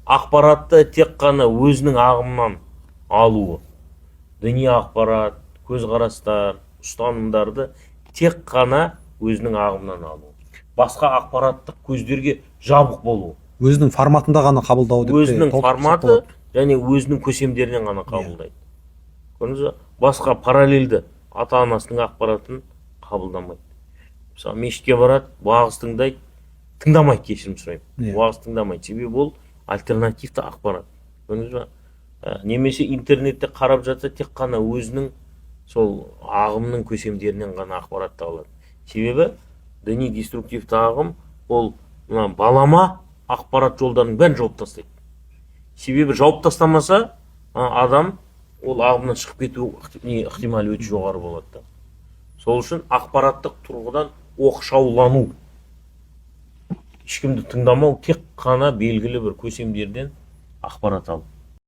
ақпаратты тек қана өзінің ағымынан алуы, діни ақпарат, көзқарастар, ұстанымдарды тек қана өзінің ағымынан алуы, басқа ақпараттық көздерге жабық болуы, өзінің форматында ғана қабылдау деп өзінің форматы және өзінің көсемдерінен ғана қабылдайды. Көрдіңіз бе? Басқа параллельді ата-анасының ақпаратын қабылдамайды. Мысалы, мешітке барады, уағыз тыңдайды, тыңдамайды, кешірім сұраймын. Уағыз тыңдамайды. Себебі ол альтернативті ақпарат. Көрдіңіз бе? Немесе интернетте қарап жатса, тек қана өзінің сол ағымның көсемдерінен ғана ақпаратты алады. Себебі діни деструктивті ағым ол балама ақпарат жолдарын бәрін жауып тастайды. Себебі жауып тастамаса, адам ол ағымнан шығып кету ықтималы өте жоғары болады. Сол үшін ақпараттық тұрғыдан оқшаулану, ешкімді тыңдамау, тек қана белгілі бір көсемдерден ақпарат алу.